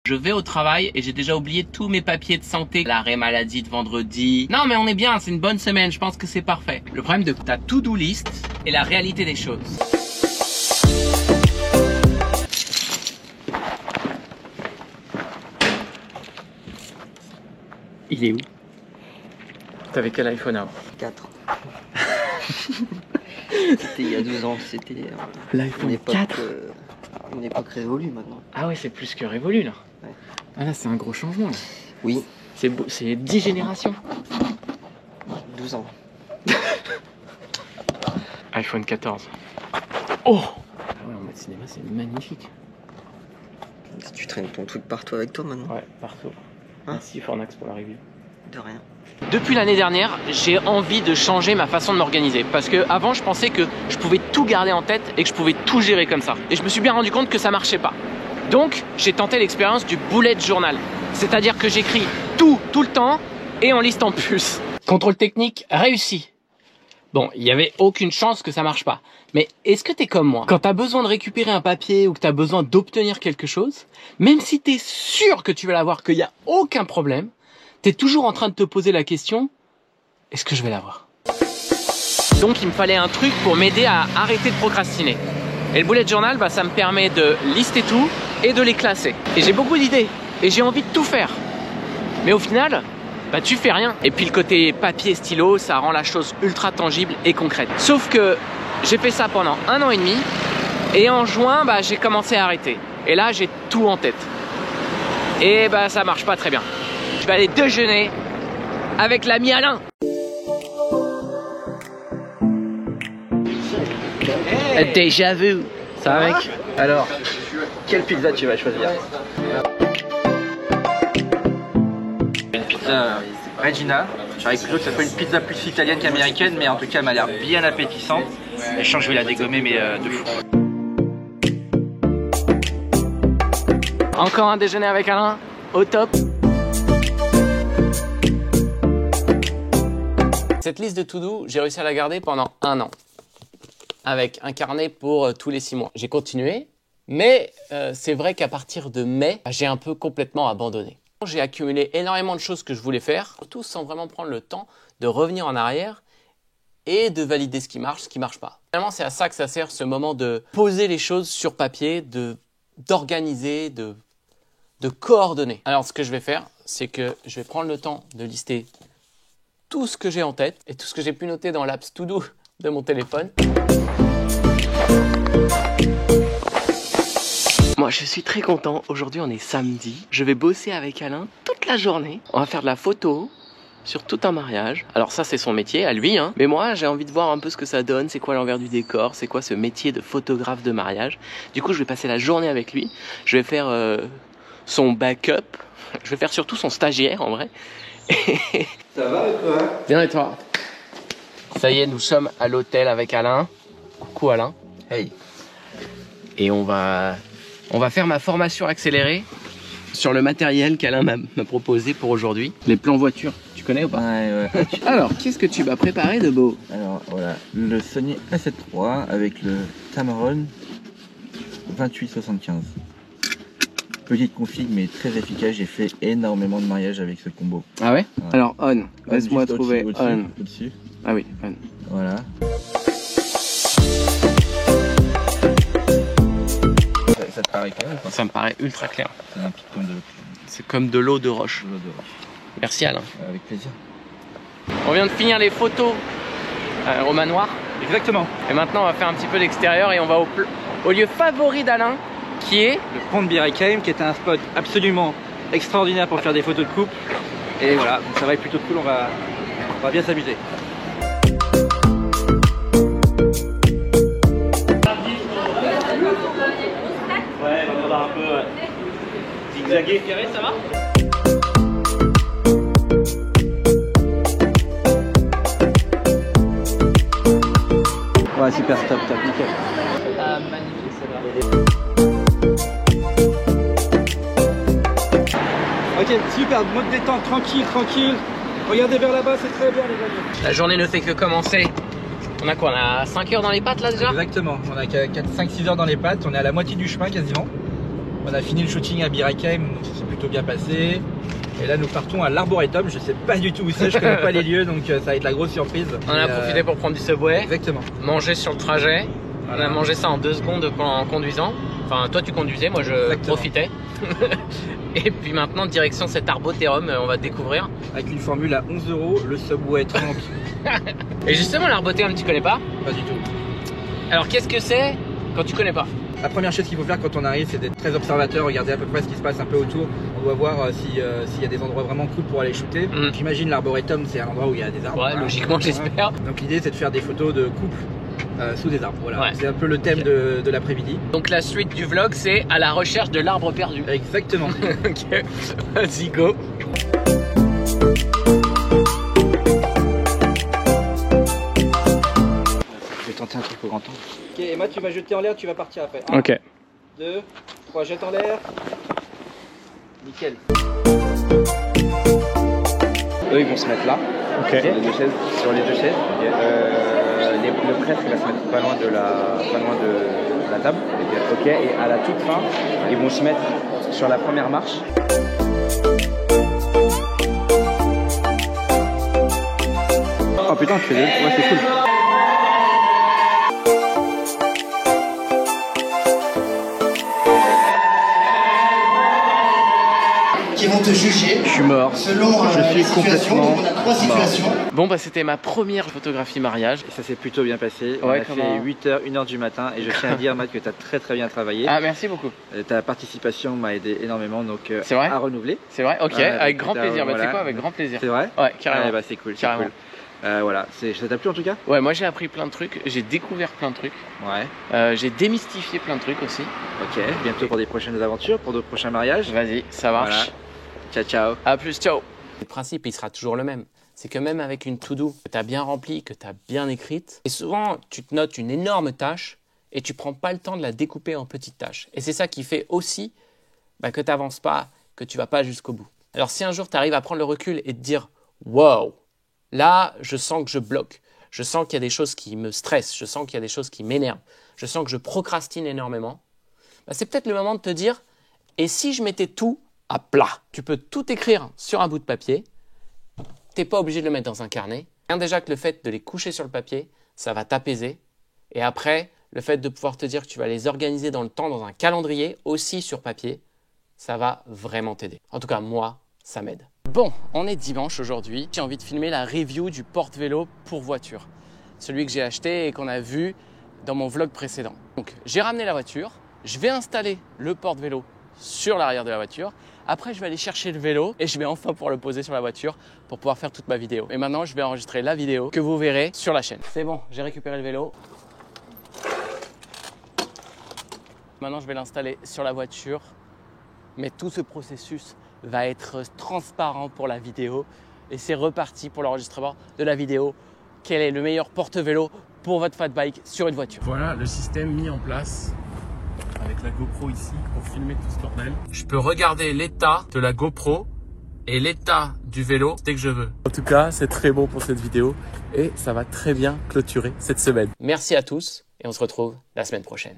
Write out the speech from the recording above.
Je vais au travail et j'ai déjà oublié tous mes papiers de santé. L'arrêt maladie de vendredi. Non mais on est bien, c'est une bonne semaine, je pense que c'est parfait. Le problème de ta to-do list est la réalité des choses. Il est où? T'avais quel iPhone avant? 4. C'était il y a 12 ans, c'était L'iPhone 4. Une époque révolue maintenant. Ah ouais, c'est plus que révolu là. Ouais. Ah là, c'est un gros changement là. Oui. C'est 10 générations. 12 ans. iPhone 14. Oh! Ah ouais, en mode cinéma, c'est magnifique. Tu traînes ton truc partout avec toi maintenant? Ouais, partout. Hein? Merci Fornax pour la review. De rien. Depuis l'année dernière, j'ai envie de changer ma façon de m'organiser. Parce que avant, je pensais que je pouvais tout garder en tête et que je pouvais tout gérer comme ça. Et je me suis bien rendu compte que ça marchait pas. Donc, j'ai tenté l'expérience du bullet journal. C'est-à-dire que j'écris tout le temps et en liste en plus. Contrôle technique réussi. Bon, il n'y avait aucune chance que ça marche pas. Mais est-ce que t'es comme moi? Quand t'as besoin de récupérer un papier ou que t'as besoin d'obtenir quelque chose, même si t'es sûr que tu vas l'avoir, qu'il n'y a aucun problème, t'es toujours en train de te poser la question, est-ce que je vais l'avoir? Donc il me fallait un truc pour m'aider à arrêter de procrastiner. Et le bullet journal, ça me permet de lister tout et de les classer. Et j'ai beaucoup d'idées et j'ai envie de tout faire. Mais au final, tu fais rien. Et puis le côté papier stylo, ça rend la chose ultra tangible et concrète. Sauf que j'ai fait ça pendant 1 an et demi et en juin, j'ai commencé à arrêter. Et là, j'ai tout en tête. Et ça marche pas très bien. Je vais aller déjeuner avec l'ami Alain. Hey. Déjà vu. Ça va mec? Alors, quelle pizza tu vas choisir? Une pizza Regina. J'aurais plutôt que ce soit une pizza plus italienne qu'américaine, mais en tout cas elle m'a l'air bien appétissante. Et je sens que je vais la dégommer, mais de fou. Encore un déjeuner avec Alain, au top. Cette liste de to-do, j'ai réussi à la garder pendant 1 an. Avec un carnet pour tous les 6 mois. J'ai continué, mais c'est vrai qu'à partir de mai, j'ai un peu complètement abandonné. J'ai accumulé énormément de choses que je voulais faire, surtout sans vraiment prendre le temps de revenir en arrière et de valider ce qui marche pas. Finalement, c'est à ça que ça sert, ce moment de poser les choses sur papier, d'organiser, de coordonner. Alors, ce que je vais faire, c'est que je vais prendre le temps de lister tout ce que j'ai en tête et tout ce que j'ai pu noter dans l'apps To Do de mon téléphone. Moi, je suis très content. Aujourd'hui, on est samedi. Je vais bosser avec Alain toute la journée. On va faire de la photo sur tout un mariage. Alors ça, c'est son métier à lui, hein. Mais moi, j'ai envie de voir un peu ce que ça donne. C'est quoi l'envers du décor? C'est quoi ce métier de photographe de mariage? Du coup, je vais passer la journée avec lui. Je vais faire son backup. Je vais faire surtout son stagiaire, en vrai. Ça va et toi? Bien et toi? Ça y est, nous sommes à l'hôtel avec Alain. Coucou Alain. Hey. Et on va faire ma formation accélérée sur le matériel qu'Alain m'a proposé pour aujourd'hui. Les plans voiture, tu connais ou pas? Ouais. Alors, qu'est-ce que tu m'as préparé de beau? Alors voilà, le Sony A7 III avec le Tamron 2875. Petite config mais très efficace, j'ai fait énormément de mariages avec ce combo. Ah ouais? Ouais. Alors on, laisse-moi trouver on. Au-dessus. Ah oui, on. Voilà. Ça te paraît clair ou pas? Ça me paraît ultra clair. C'est un pic comme de l'eau. C'est comme de l'eau de roche. De l'eau de roche. Merci Alain. Avec plaisir. On vient de finir les photos au manoir. Exactement. Et maintenant on va faire un petit peu l'extérieur et on va au lieu favori d'Alain, qui est Le pont de Bir Hakeim, qui est un spot absolument extraordinaire pour faire des photos de couple. Et voilà, ça va être plutôt cool, on va bien s'amuser. Ouais, il va falloir un peu zigzaguer. ça va? Ouais, super, top, nickel. Magnifique, ça va. Ok, super, mode détente, tranquille. Regardez vers là-bas, c'est très bien les amis. La journée ne fait que commencer. On a quoi? On a 5 heures dans les pattes là déjà? Exactement, on a 5-6 heures dans les pattes, on est à la moitié du chemin quasiment. On a fini le shooting à Bir Hakeim, donc ça s'est plutôt bien passé. Et là nous partons à l'Arboretum, je sais pas du tout où c'est, je connais pas les lieux, donc ça va être la grosse surprise. On a profité pour prendre du Subway. Exactement. Manger sur le trajet. Voilà. On a mangé ça en 2 secondes en conduisant. Enfin toi tu conduisais, moi je profitais. Et puis maintenant direction cet Arboretum, on va découvrir. Avec une formule à 11 €, le Subway 30. Et justement l'Arboretum tu connais pas? Pas du tout. Alors qu'est-ce que c'est quand tu connais pas? La première chose qu'il faut faire quand on arrive, c'est d'être très observateur, regarder à peu près ce qui se passe un peu autour. On doit voir s'il y a des endroits vraiment cool pour aller shooter. J'imagine l'Arboretum, c'est un endroit où il y a des arbres. Ouais, logiquement, j'espère. Donc l'idée, c'est de faire des photos de couples sous des arbres. Voilà. Ouais. C'est un peu le thème de l'après-midi. Donc la suite du vlog, c'est à la recherche de l'arbre perdu. Exactement. Ok, vas-y, go. Je vais tenter un truc au grand temps. Ok, Emma, tu vas jeter en l'air, tu vas partir après. 1, Ok. 2, 3, jette en l'air. Nickel. Eux, ils vont se mettre là. Ok. Sur les deux chaises. Le prêtre, il va se mettre pas loin de la table. Ok. Et à la toute fin, ils vont se mettre sur la première marche. Oh putain, tu fais des... Ouais, c'est cool. Qui vont te juger. Je suis mort. Selon je suis situation. complètement Donc on a 3 situations. Bon bah c'était ma première photographie mariage. Et ça s'est plutôt bien passé. On Ouais, a comment... fait 8h, 1h du matin et je tiens à dire Matt que tu as très bien travaillé. Ah merci beaucoup. Ta participation m'a aidé énormément donc c'est vrai à renouveler. C'est vrai. Ok, avec grand plaisir. Bah, tu sais quoi, avec grand plaisir. C'est vrai? Ouais, carrément. Bah, c'est cool. Carrément. Cool. Voilà, ça t'a plu en tout cas? Ouais, moi j'ai appris plein de trucs, j'ai découvert plein de trucs. Ouais. J'ai démystifié plein de trucs aussi. Ok, bientôt pour des prochaines aventures, pour d'autres prochains mariages. Vas-y, ça marche. Voilà. Ciao, ciao. À plus, ciao. Le principe, il sera toujours le même. C'est que même avec une to-do que tu as bien remplie, que tu as bien écrite, et souvent tu te notes une énorme tâche et tu prends pas le temps de la découper en petites tâches. Et c'est ça qui fait aussi que tu n'avances pas, que tu vas pas jusqu'au bout. Alors si un jour tu arrives à prendre le recul et te dire « Wow, là je sens que je bloque, je sens qu'il y a des choses qui me stressent, je sens qu'il y a des choses qui m'énervent, je sens que je procrastine énormément », c'est peut-être le moment de te dire « Et si je mettais tout à plat ?» Tu peux tout écrire sur un bout de papier. Tu n'es pas obligé de le mettre dans un carnet. Rien déjà que le fait de les coucher sur le papier, ça va t'apaiser. Et après, le fait de pouvoir te dire que tu vas les organiser dans le temps, dans un calendrier, aussi sur papier, ça va vraiment t'aider. En tout cas, moi, ça m'aide. Bon, on est dimanche aujourd'hui. J'ai envie de filmer la review du porte-vélo pour voiture. Celui que j'ai acheté et qu'on a vu dans mon vlog précédent. Donc, j'ai ramené la voiture. Je vais installer le porte-vélo sur l'arrière de la voiture. Après, je vais aller chercher le vélo et je vais enfin pouvoir le poser sur la voiture pour pouvoir faire toute ma vidéo. Et maintenant, je vais enregistrer la vidéo que vous verrez sur la chaîne. C'est bon, j'ai récupéré le vélo. Maintenant, je vais l'installer sur la voiture. Mais tout ce processus va être transparent pour la vidéo. Et c'est reparti pour l'enregistrement de la vidéo. Quel est le meilleur porte-vélo pour votre fat bike sur une voiture? Voilà le système mis en place. Avec la GoPro ici pour filmer tout ce bordel. Je peux regarder l'état de la GoPro et l'état du vélo dès que je veux. En tout cas, c'est très bon pour cette vidéo et ça va très bien clôturer cette semaine. Merci à tous et on se retrouve la semaine prochaine.